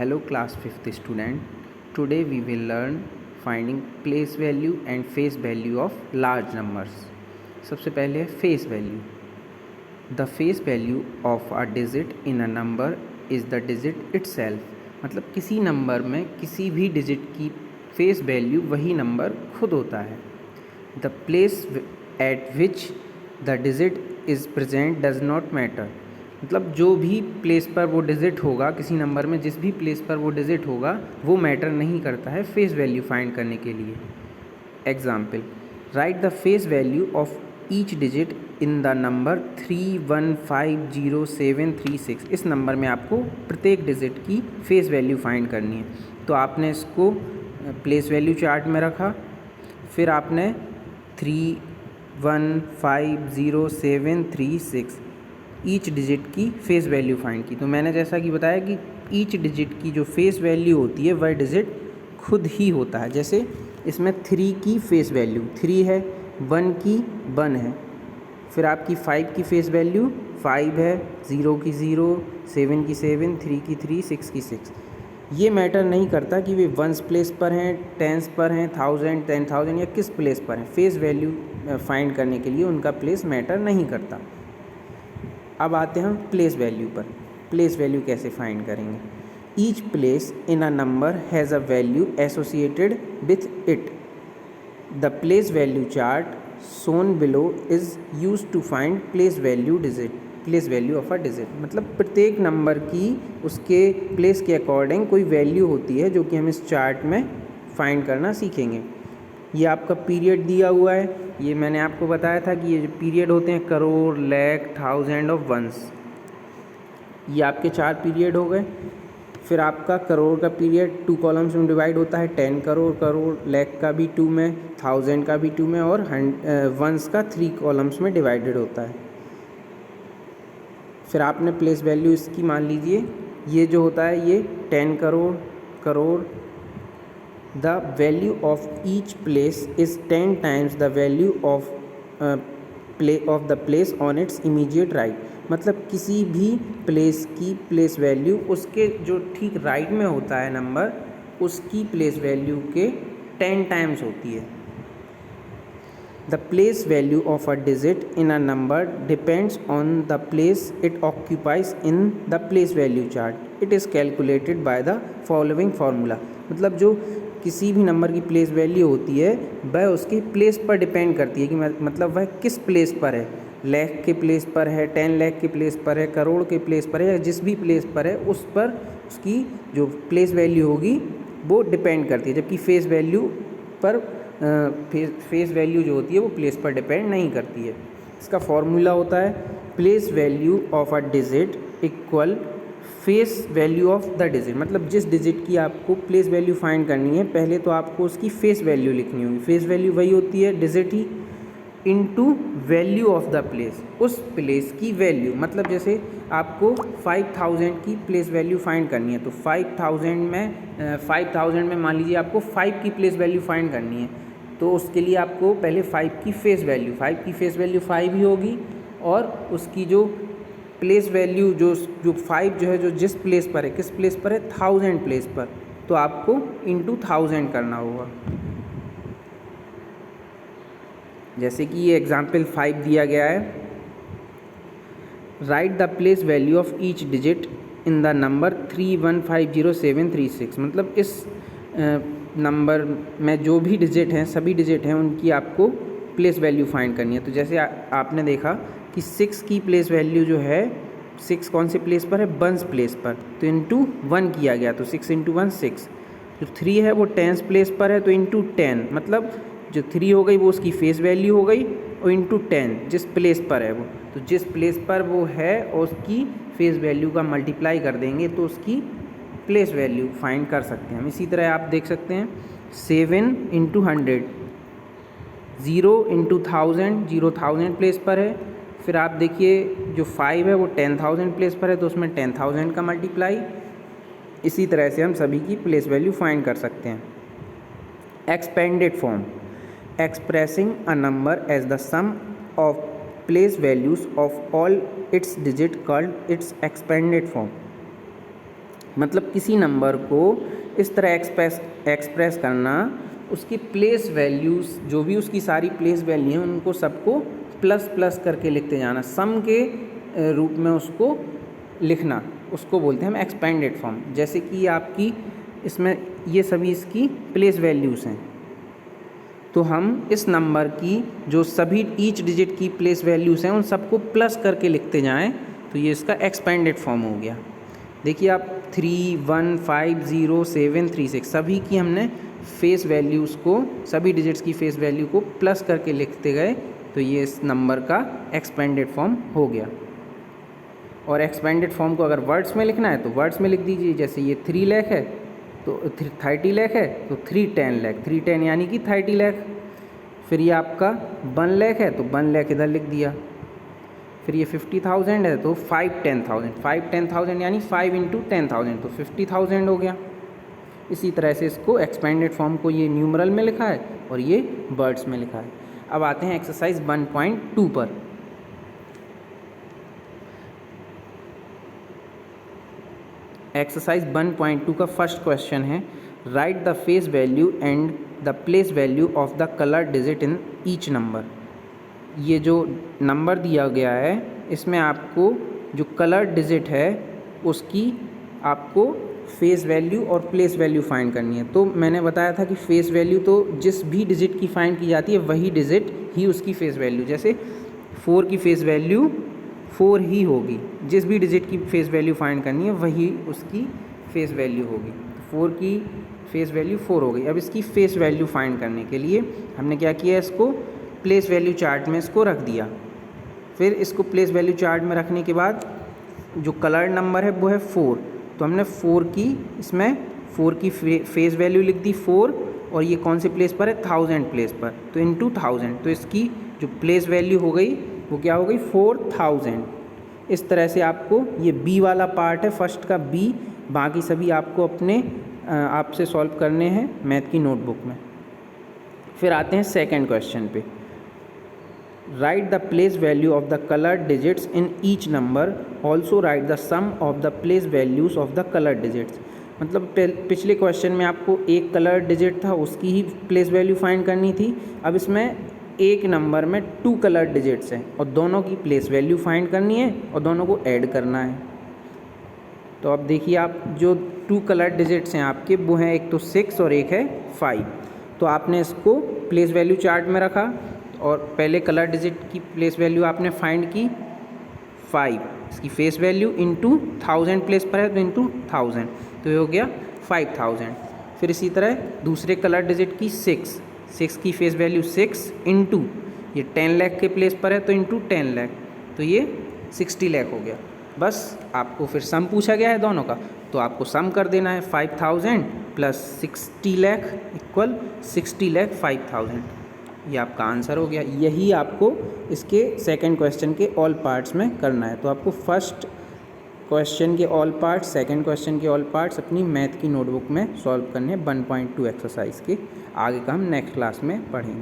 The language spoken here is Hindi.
Hello class 5th student. Today we will learn finding place value and face value of large numbers. सबसे पहले है face value. The face value of a digit in a number is the digit itself. मतलब किसी नंबर में किसी भी डिजिट की फेस वैल्यू वही नंबर खुद होता है. The place at which the digit is present does not matter. मतलब जो भी प्लेस पर वो डिजिट होगा किसी नंबर में, जिस भी प्लेस पर वो डिजिट होगा वो मैटर नहीं करता है फेस वैल्यू फाइंड करने के लिए. Example, right the face value of each digit in the number 31507336. इस नंबर में आपको प्रत्येक डिजिट की फेस वैल्यू फाइंड करनी है. तो आपने इसको प्लेस वैल्यू चार्ट में रखा, फिर आपने 31507336 ईच डिजिट की फेस वैल्यू फाइंड की. तो मैंने जैसा कि बताया कि ईच डिजिट की जो फेस वैल्यू होती है वह डिजिट खुद ही होता है. जैसे इसमें 3 की फेस वैल्यू 3 है, 1 की 1 है, फिर आपकी 5 की फेस वैल्यू 5 है, 0 की 0, 7 की 7, 3 की 3, 6 की 6. ये मैटर नहीं करता कि वे वंस प्लेस पर हैं, टेंस पर हैं, 1000, 10,000 या किस प्लेस पर हैं. फेस वैल्यू फाइंड करने के लिए उनका प्लेस मैटर नहीं करता. अब आते हैं हम प्लेस वैल्यू पर. प्लेस वैल्यू कैसे फाइंड करेंगे. Each place in a number has a value associated with it. The place value chart shown below is use to find place value of a digit. मतलब प्रत्येक नंबर की उसके प्लेस के अकॉर्डिंग कोई वैल्यू होती है जो कि हम इस चार्ट में फाइंड करना सीखेंगे. ये आपका पीरियड दिया हुआ है. ये मैंने आपको बताया था कि ये जो पीरियड होते हैं करोड़, लाख, 1000 और वंस, ये आपके 4 पीरियड हो गए. फिर आपका करोड़ का पीरियड 2 कॉलम्स में डिवाइड होता है. 10 करोड़, लाख का भी 2 में, 1000 का भी 2 में और वंस का 3 कॉलम्स में डिवाइडेड होता है. फिर आपने प्लेस वैल्यू इसकी मान लीजिए ये जो होता है ये 10 crore. The value of each place is 10 times the value of the place on its immediate right. मतलब किसी भी प्लेस की प्लेस वैल्यू उसके जो ठीक राइट में होता है नंबर, उसकी प्लेस वैल्यू के 10 टाइम्स होती है. The place value of a digit in a number depends on the place it occupies in the place value chart. It is calculated by the following formula. मतलब जो किसी भी नंबर की प्लेस वैल्यू होती है वह उसके प्लेस पर डिपेंड करती है कि मतलब वह किस प्लेस पर है. लाख के प्लेस पर है, 10 लाख के प्लेस पर है, करोड़ के प्लेस पर है, या जिस भी प्लेस पर है उस पर उसकी जो प्लेस वैल्यू होगी वो डिपेंड करती है. जबकि फेस वैल्यू पर फेस वैल्यू जो होती है वो प्लेस पर डिपेंड नहीं करती है. इसका फॉर्मूला होता है place value of a digit equal face value of the digit. मतलब जिस डिजिट की आपको प्लेस वैल्यू फाइंड करनी है पहले तो आपको उसकी फेस वैल्यू लिखनी होगी. फेस वैल्यू वही होती है digit he into value of the place, उस प्लेस की वैल्यू. मतलब जैसे आपको 5000 की प्लेस वैल्यू फाइंड करनी है तो 5000 में मान लीजिए आपको 5 की प्लेस वैल्यू फाइंड करनी है तो उसके लिए आपको पहले 5 की फेस वैल्यू 5 ही होगी और उसकी जो प्लेस वैल्यू जो 5 जो है जो जिस प्लेस पर है, किस प्लेस पर है, 1000 प्लेस पर, तो आपको इंटू 1000 करना होगा. जैसे कि ये एग्जाम्पल 5 दिया गया है. Right the place value of each digit in the number 31507336. मतलब इस नंबर में जो भी डिजिट हैं, सभी डिजिट हैं, उनकी आपको प्लेस वैल्यू फाइंड करनी है. तो जैसे आपने देखा कि 6 की प्लेस वैल्यू जो है, 6 कौन से प्लेस पर है, वंस प्लेस पर, तो इंटू 1 किया गया तो 6 इंटू 1 6. जो 3 है वो टेंस प्लेस पर है तो इंटू 10. मतलब जो 3 हो गई वो उसकी फेस वैल्यू हो गई और इंटू 10 जिस प्लेस पर है वो, तो जिस प्लेस पर वो है और उसकी फेस वैल्यू का मल्टीप्लाई कर देंगे तो उसकी प्लेस वैल्यू फाइंड कर सकते हैं हम. इसी तरह आप देख सकते हैं 7 इंटू 100, 0 इंटू 1000, 0,000 प्लेस पर है. फिर आप देखिए जो 5 है वो 10,000 प्लेस पर है तो उसमें 10,000 का मल्टीप्लाई. इसी तरह से हम सभी की प्लेस वैल्यू फाइंड कर सकते हैं. Expanded form expressing a number as the sum of place values of all its digit called its expanded form. मतलब किसी नंबर को इस तरह एक्सप्रेस करना, उसकी प्लेस वैल्यूज़ जो भी उसकी सारी प्लेस वैल्यू हैं उनको सबको प्लस प्लस करके लिखते जाना, सम के रूप में उसको लिखना, उसको बोलते हैं हम एक्सपेंडेड फॉर्म। जैसे कि आपकी इसमें ये सभी इसकी प्लेस वैल्यूज़ हैं, तो हम इस नंबर की जो सभी ईच डिजिट की प्लेस वैल्यूज़ हैं उन सबको प्लस करके लिखते जाएं, तो ये इसका एक्सपेंडेड फॉर्म हो गया। देखिए आप 3, 1, 5, 0, 7, 3, 6 सभी की हमने फेस वैल्यूज़ को, सभी डिजिट्स की फेस वैल्यू को प्लस करके लिखते गए, तो ये इस नंबर का एक्सपेंडेड फॉर्म हो गया। और एक्सपेंडेड फॉर्म को अगर वर्ड्स में लिखना है तो वर्ड्स में लिख दीजिए। जैसे ये 3 लाख है तो 30 लाख है तो 310 लाख, 310 यानी कि 30 लाख। फिर ये आपका 1 लाख है तो 1 लाख इधर लिख दिया। फिर ये 50,000 है तो 5 10,000 यानी 5 × 10,000 तो 50,000 हो गया। इसी तरह से इसको एक्सपेंडेड फॉर्म को ये न्यूमरल में लिखा है और ये वर्ड्स में लिखा है। अब आते हैं एक्सरसाइज 1.2 पर। एक्सरसाइज 1.2 का फर्स्ट क्वेश्चन है, right the face value and the place value of the colour digit in each number. ये जो नंबर दिया गया है इसमें आपको जो कलर डिजिट है उसकी आपको फेस वैल्यू और प्लेस वैल्यू फाइंड करनी है। तो मैंने बताया था कि फेस वैल्यू तो जिस भी डिजिट की फाइंड की जाती है वही डिजिट ही उसकी फेस वैल्यू, जैसे 4 की फेस वैल्यू 4 ही होगी, जिस भी डिजिट की फेस वैल्यू फाइंड करनी है वही उसकी फेस वैल्यू होगी। 4 की फेस वैल्यू 4 हो गई। अब इसकी फेस वैल्यू फाइंड करने के लिए हमने क्या किया, इसको प्लेस वैल्यू चार्ट में इसको रख दिया। फिर इसको प्लेस वैल्यू चार्ट में रखने के बाद जो कलर नंबर है वो है 4, तो हमने 4 की इसमें 4 की फेस वैल्यू लिख दी 4, और ये कौन से प्लेस पर है 1000 प्लेस पर, तो इनटू 1000, तो इसकी जो प्लेस वैल्यू हो गई वो क्या हो गई 4000। इस तरह से आपको ये बी वाला पार्ट है फर्स्ट का बी, बाकी सभी आपको अपने आप से सॉल्व करने हैं मैथ की नोटबुक में। फिर आते हैं सेकंड क्वेश्चन पे, write the place value of the colour digits in each number, also write the sum of the place values of the colour digits. मतलब पिछले क्वेश्चन में आपको एक कलर डिजिट था उसकी ही प्लेस वैल्यू फाइंड करनी थी, अब इसमें एक नंबर में 2 कलर डिजिट्स हैं और दोनों की प्लेस वैल्यू फाइंड करनी है और दोनों को ऐड करना है। तो अब देखिए आप जो 2 कलर डिजिट्स हैं आपके वो हैं, एक तो 6 और एक है 5। तो आपने इसको प्लेस वैल्यू चार्ट में रखा और पहले कलर डिजिट की प्लेस वैल्यू आपने फाइंड की 5, इसकी फेस वैल्यू इनटू 1000 प्लेस पर है तो इनटू 1000, तो ये हो गया 5000। फिर इसी तरह दूसरे कलर डिजिट की 6 की फेस वैल्यू 6 इंटू ये 10 लाख के प्लेस पर है तो इंटू 10 लाख, तो ये 60 लाख हो गया। बस आपको फिर सम पूछा गया है दोनों का, तो आपको सम कर देना है 5000 प्लस 60 लाख इक्वल 60 लाख 5000, ये आपका आंसर हो गया। यही आपको इसके सेकंड क्वेश्चन के ऑल पार्ट्स में करना है। तो आपको फर्स्ट क्वेश्चन के ऑल पार्ट्स, सेकंड क्वेश्चन के ऑल पार्ट्स अपनी मैथ की नोटबुक में सॉल्व करने हैं 1.2 एक्सरसाइज के। आगे का हम नेक्स्ट क्लास में पढ़ेंगे।